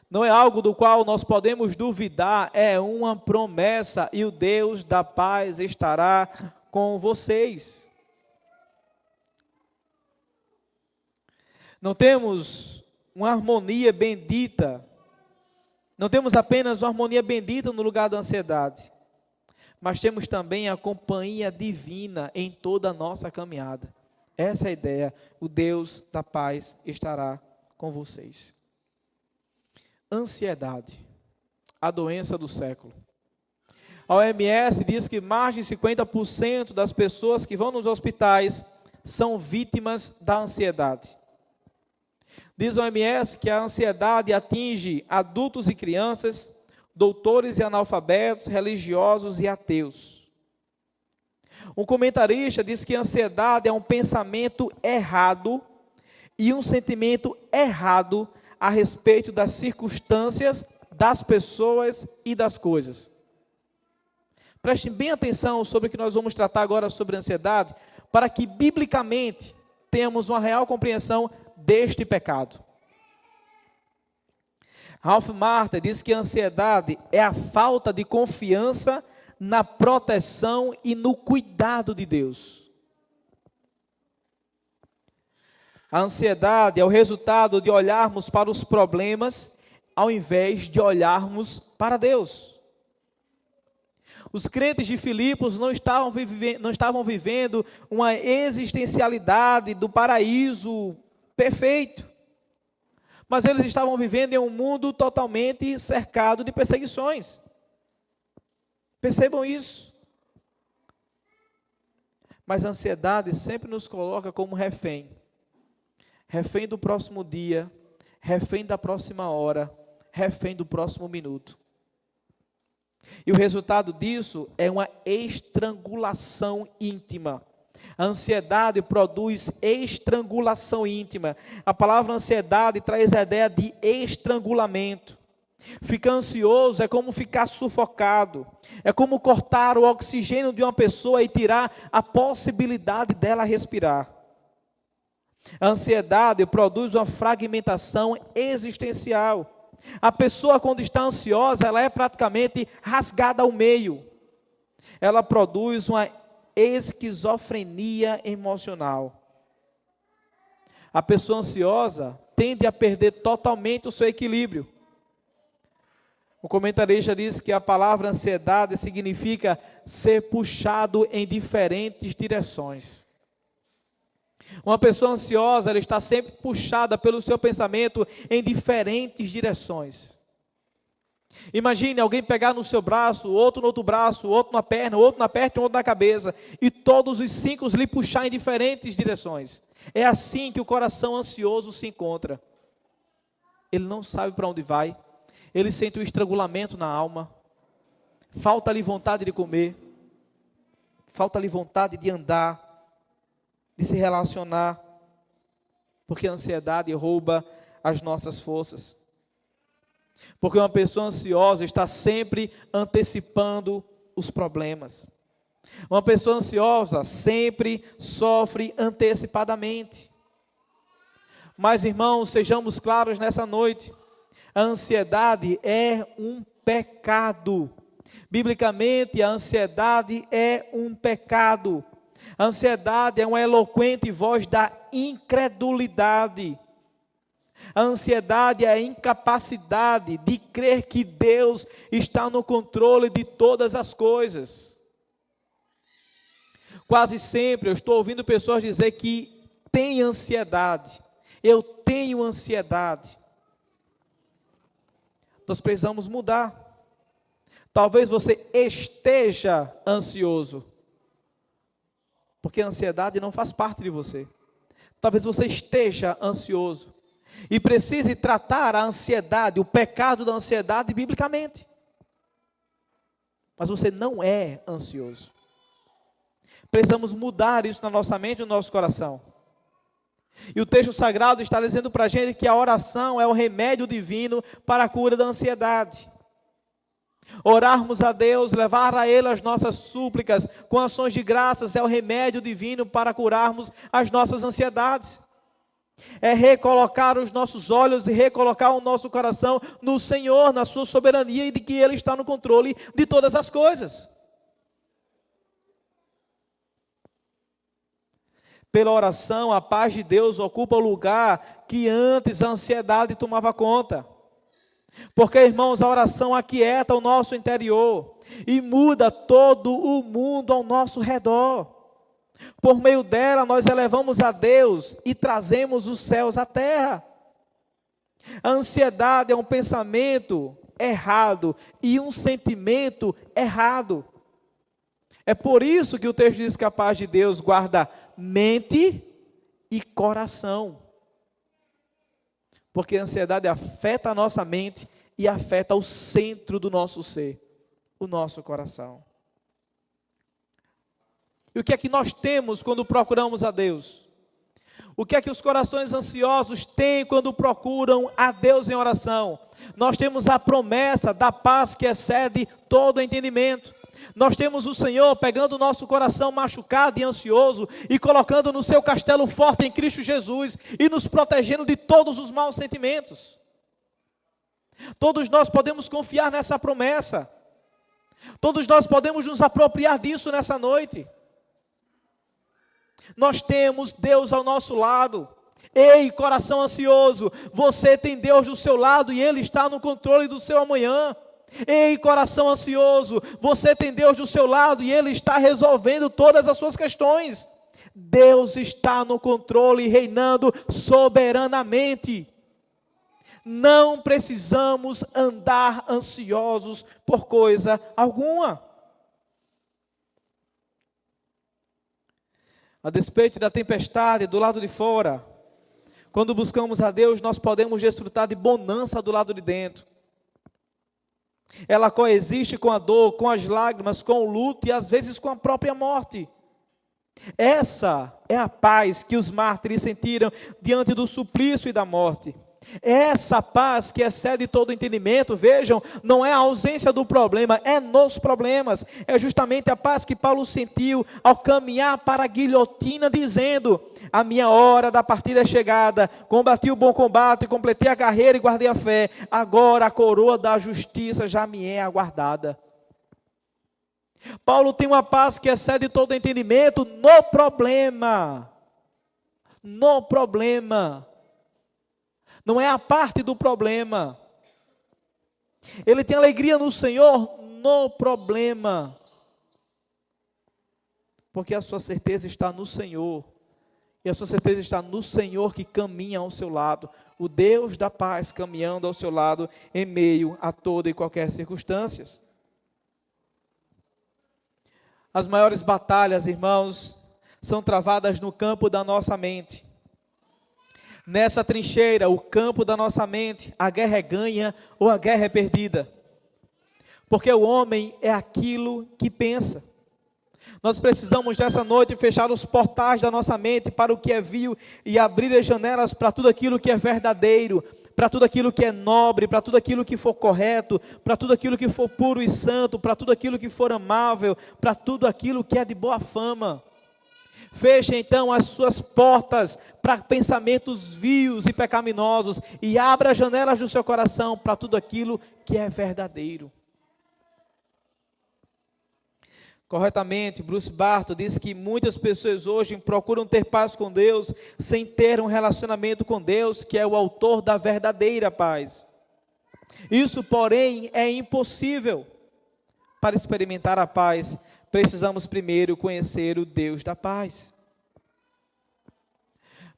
Não é algo do qual nós podemos duvidar, é uma promessa, e o Deus da paz estará com vocês. Não temos uma harmonia bendita, não temos apenas uma harmonia bendita no lugar da ansiedade, mas temos também a companhia divina em toda a nossa caminhada. Essa é a ideia, o Deus da paz estará com vocês. Ansiedade, a doença do século. A OMS diz que mais de 50% das pessoas que vão nos hospitais são vítimas da ansiedade. Diz a OMS que a ansiedade atinge adultos e crianças, doutores e analfabetos, religiosos e ateus. Um comentarista diz que a ansiedade é um pensamento errado e um sentimento errado a respeito das circunstâncias, das pessoas e das coisas. Prestem bem atenção sobre o que nós vamos tratar agora sobre a ansiedade, para que biblicamente tenhamos uma real compreensão deste pecado. Ralph Martin diz que a ansiedade é a falta de confiança na proteção e no cuidado de Deus. A ansiedade é o resultado de olharmos para os problemas ao invés de olharmos para Deus. Os crentes de Filipos não estavam vivendo uma existencialidade do paraíso perfeito. Mas eles estavam vivendo em um mundo totalmente cercado de perseguições. Percebam isso. Mas a ansiedade sempre nos coloca como refém. Refém do próximo dia, refém da próxima hora, refém do próximo minuto. E o resultado disso é uma estrangulação íntima. A ansiedade produz estrangulação íntima. A palavra ansiedade traz a ideia de estrangulamento. Ficar ansioso é como ficar sufocado. É como cortar o oxigênio de uma pessoa e tirar a possibilidade dela respirar. A ansiedade produz uma fragmentação existencial. A pessoa, quando está ansiosa, ela é praticamente rasgada ao meio. Ela produz uma esquizofrenia emocional. A pessoa ansiosa tende a perder totalmente o seu equilíbrio. O comentarista diz que a palavra ansiedade significa ser puxado em diferentes direções. Uma pessoa ansiosa, ela está sempre puxada pelo seu pensamento em diferentes direções. Imagine alguém pegar no seu braço, outro no outro braço, outro na perna, outro na perna e outro na cabeça, e todos os 5 lhe puxar em diferentes direções. É assim que o coração ansioso se encontra. Ele não sabe para onde vai, ele sente o estrangulamento na alma, falta-lhe vontade de comer, falta-lhe vontade de andar, de se relacionar, porque a ansiedade rouba as nossas forças. Porque uma pessoa ansiosa está sempre antecipando os problemas. Uma pessoa ansiosa sempre sofre antecipadamente. Mas, irmãos, sejamos claros nessa noite. A ansiedade é um pecado. Biblicamente, a ansiedade é um pecado. A ansiedade é uma eloquente voz da incredulidade. A ansiedade é a incapacidade de crer que Deus está no controle de todas as coisas. Quase sempre eu estou ouvindo pessoas dizer que têm ansiedade. Eu tenho ansiedade. Nós precisamos mudar. Talvez você esteja ansioso, porque a ansiedade não faz parte de você. Talvez você esteja ansioso e precise tratar a ansiedade, o pecado da ansiedade biblicamente. Mas você não é ansioso. Precisamos mudar isso na nossa mente e no nosso coração. E o texto sagrado está dizendo para a gente que a oração é o remédio divino para a cura da ansiedade. Orarmos a Deus, levar a Ele as nossas súplicas com ações de graças é o remédio divino para curarmos as nossas ansiedades. É recolocar os nossos olhos e recolocar o nosso coração no Senhor, na sua soberania e de que Ele está no controle de todas as coisas. Pela oração, a paz de Deus ocupa o lugar que antes a ansiedade tomava conta. Porque, irmãos, a oração aquieta o nosso interior e muda todo o mundo ao nosso redor. Por meio dela, nós elevamos a Deus e trazemos os céus à terra. A ansiedade é um pensamento errado e um sentimento errado. É por isso que o texto diz que a paz de Deus guarda mente e coração. Porque a ansiedade afeta a nossa mente e afeta o centro do nosso ser, o nosso coração. E o que é que nós temos quando procuramos a Deus? O que é que os corações ansiosos têm quando procuram a Deus em oração? Nós temos a promessa da paz que excede todo entendimento. Nós temos o Senhor pegando o nosso coração machucado e ansioso e colocando no seu castelo forte em Cristo Jesus e nos protegendo de todos os maus sentimentos. Todos nós podemos confiar nessa promessa. Todos nós podemos nos apropriar disso nessa noite. Nós temos Deus ao nosso lado. Ei, coração ansioso, você tem Deus do seu lado e Ele está no controle do seu amanhã. Ei, coração ansioso, você tem Deus do seu lado e Ele está resolvendo todas as suas questões. Deus está no controle e reinando soberanamente. Não precisamos andar ansiosos por coisa alguma. A despeito da tempestade do lado de fora, quando buscamos a Deus, nós podemos desfrutar de bonança do lado de dentro. Ela coexiste com a dor, com as lágrimas, com o luto e às vezes com a própria morte. Essa é a paz que os mártires sentiram diante do suplício e da morte. Essa paz que excede todo entendimento, vejam, não é a ausência do problema, é nos problemas. É justamente a paz que Paulo sentiu ao caminhar para a guilhotina, dizendo: a minha hora da partida é chegada, combati o bom combate, completei a carreira e guardei a fé, agora a coroa da justiça já me é aguardada. Paulo tem uma paz que excede todo entendimento no problema. No problema. Não é a parte do problema. Ele tem alegria no Senhor no problema. Porque a sua certeza está no Senhor. E a sua certeza está no Senhor que caminha ao seu lado. O Deus da paz caminhando ao seu lado em meio a toda e qualquer circunstância. As maiores batalhas, irmãos, são travadas no campo da nossa mente. Nessa trincheira, o campo da nossa mente, a guerra é ganha ou a guerra é perdida. Porque o homem é aquilo que pensa. Nós precisamos nessa noite fechar os portais da nossa mente para o que é vil e abrir as janelas para tudo aquilo que é verdadeiro, para tudo aquilo que é nobre, para tudo aquilo que for correto, para tudo aquilo que for puro e santo, para tudo aquilo que for amável, para tudo aquilo que é de boa fama. Feche então as suas portas para pensamentos vios e pecaminosos e abra as janelas do seu coração para tudo aquilo que é verdadeiro. Corretamente, Bruce Barton diz que muitas pessoas hoje procuram ter paz com Deus sem ter um relacionamento com Deus, que é o autor da verdadeira paz. Isso, porém, é impossível. Para experimentar a paz, precisamos primeiro conhecer o Deus da paz.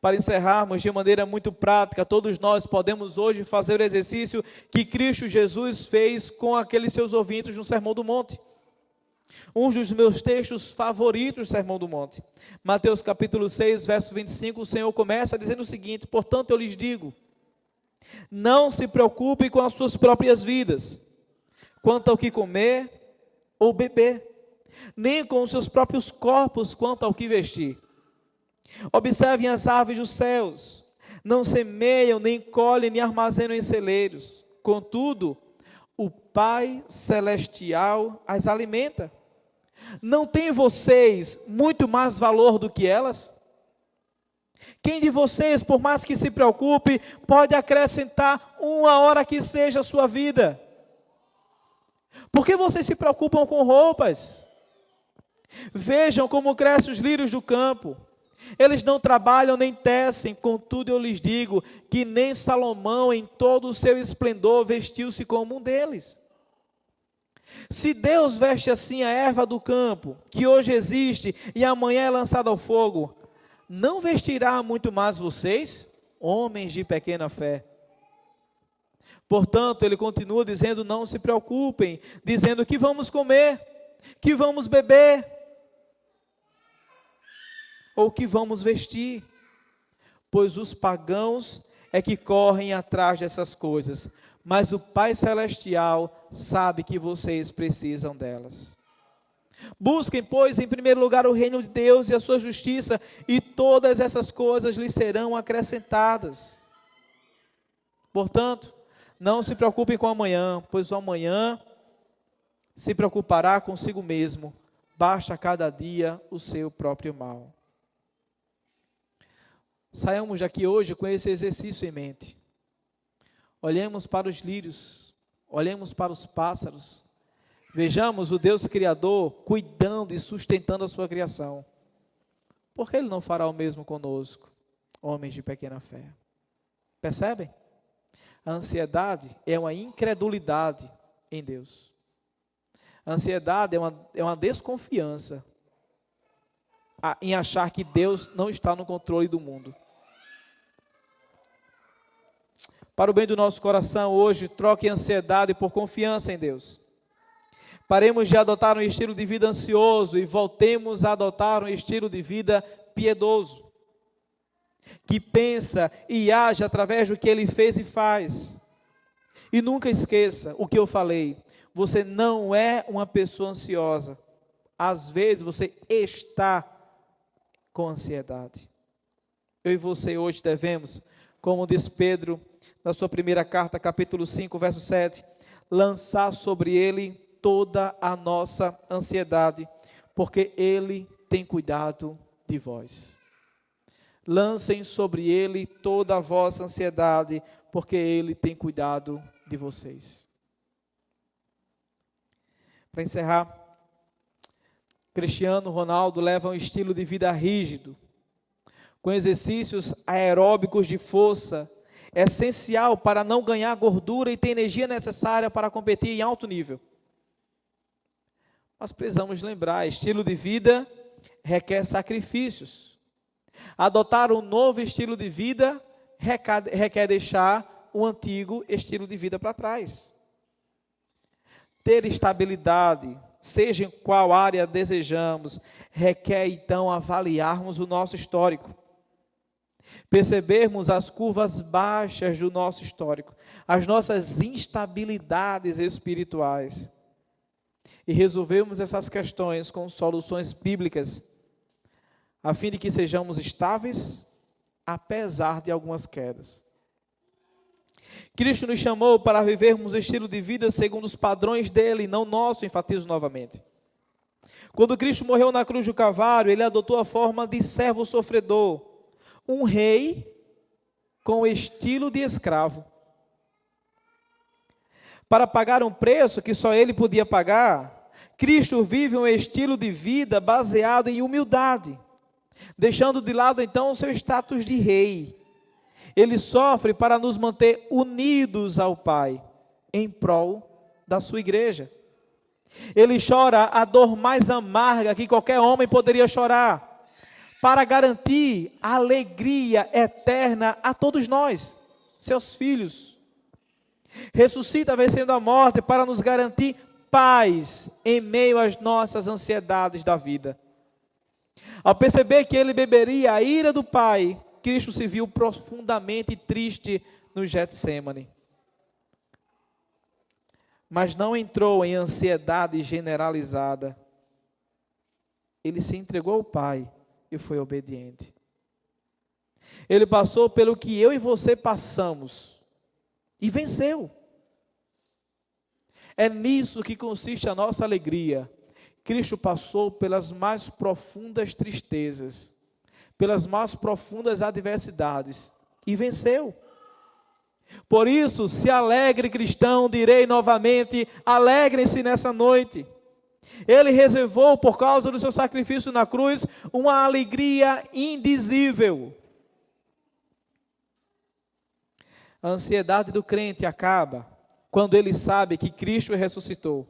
Para encerrarmos de maneira muito prática, todos nós podemos hoje fazer o exercício que Cristo Jesus fez com aqueles seus ouvintes no Sermão do Monte. Um dos meus textos favoritos do Sermão do Monte. Mateus capítulo 6, verso 25, o Senhor começa dizendo o seguinte: portanto eu lhes digo, não se preocupem com as suas próprias vidas, quanto ao que comer ou beber, nem com os seus próprios corpos quanto ao que vestir. Observem as aves dos céus, não semeiam, nem colhem, nem armazenam em celeiros, contudo, o Pai Celestial as alimenta. Não tem vocês muito mais valor do que elas? Quem de vocês, por mais que se preocupe, pode acrescentar uma hora que seja a sua vida? Por que vocês se preocupam com roupas? Vejam como crescem os lírios do campo. Eles não trabalham nem tecem, contudo eu lhes digo que nem Salomão em todo o seu esplendor vestiu-se como um deles. Se Deus veste assim a erva do campo, que hoje existe e amanhã é lançada ao fogo, não vestirá muito mais vocês, homens de pequena fé? Portanto, ele continua dizendo, não se preocupem, dizendo que vamos comer, que vamos beber, ou que vamos vestir, pois os pagãos é que correm atrás dessas coisas, mas o Pai Celestial sabe que vocês precisam delas. Busquem, pois, em primeiro lugar o reino de Deus e a sua justiça, e todas essas coisas lhes serão acrescentadas. Portanto, não se preocupem com o amanhã, pois o amanhã se preocupará consigo mesmo, basta a cada dia o seu próprio mal. Saiamos daqui hoje com esse exercício em mente. Olhemos para os lírios, olhemos para os pássaros, vejamos o Deus Criador cuidando e sustentando a sua criação. Por que Ele não fará o mesmo conosco, homens de pequena fé? Percebem? A ansiedade é uma incredulidade em Deus. A ansiedade é uma desconfiança em achar que Deus não está no controle do mundo. Para o bem do nosso coração, hoje, troque ansiedade por confiança em Deus. Paremos de adotar um estilo de vida ansioso e voltemos a adotar um estilo de vida piedoso, que pensa e age através do que Ele fez e faz. E nunca esqueça o que eu falei, você não é uma pessoa ansiosa. Às vezes você está com ansiedade. Eu e você hoje devemos, como diz Pedro na sua primeira carta, capítulo 5, verso 7, lançar sobre Ele toda a nossa ansiedade, porque Ele tem cuidado de vós. Lancem sobre Ele toda a vossa ansiedade, porque Ele tem cuidado de vocês. Para encerrar, Cristiano Ronaldo leva um estilo de vida rígido, com exercícios aeróbicos de força, essencial para não ganhar gordura e ter energia necessária para competir em alto nível. Mas precisamos lembrar, estilo de vida requer sacrifícios. Adotar um novo estilo de vida requer deixar o antigo estilo de vida para trás. Ter estabilidade, seja em qual área desejamos, requer então avaliarmos o nosso histórico. Percebermos as curvas baixas do nosso histórico, as nossas instabilidades espirituais. E resolvermos essas questões com soluções bíblicas, a fim de que sejamos estáveis, apesar de algumas quedas. Cristo nos chamou para vivermos um estilo de vida segundo os padrões dele, não nosso, enfatizo novamente. Quando Cristo morreu na cruz do Calvário, ele adotou a forma de servo sofredor, um rei com estilo de escravo. Para pagar um preço que só ele podia pagar, Cristo vive um estilo de vida baseado em humildade, deixando de lado então o seu status de rei. Ele sofre para nos manter unidos ao Pai, em prol da sua igreja. Ele chora a dor mais amarga que qualquer homem poderia chorar, para garantir a alegria eterna a todos nós, seus filhos. Ressuscita vencendo a morte para nos garantir paz em meio às nossas ansiedades da vida. Ao perceber que ele beberia a ira do Pai, Cristo se viu profundamente triste no Getsêmani. Mas não entrou em ansiedade generalizada. Ele se entregou ao Pai e foi obediente. Ele passou pelo que eu e você passamos e venceu. É nisso que consiste a nossa alegria. Cristo passou pelas mais profundas tristezas, pelas mais profundas adversidades e venceu. Por isso, se alegre, cristão, direi novamente, alegrem-se nessa noite. Ele reservou, por causa do seu sacrifício na cruz, uma alegria indizível. A ansiedade do crente acaba quando ele sabe que Cristo ressuscitou.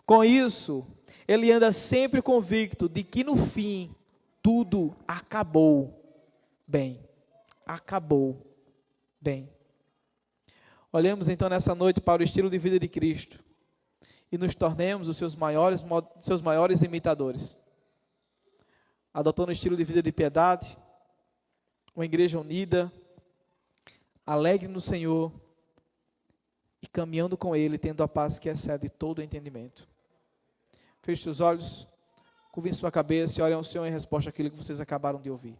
Com isso, ele anda sempre convicto de que no fim, tudo acabou bem. Acabou bem. Olhemos então nessa noite para o estilo de vida de Cristo e nos tornemos os seus maiores imitadores. Adotando um estilo de vida de piedade, uma igreja unida, alegre no Senhor e caminhando com Ele, tendo a paz que excede todo o entendimento. Feche seus olhos, curvem sua cabeça e olhem ao Senhor em resposta àquilo que vocês acabaram de ouvir.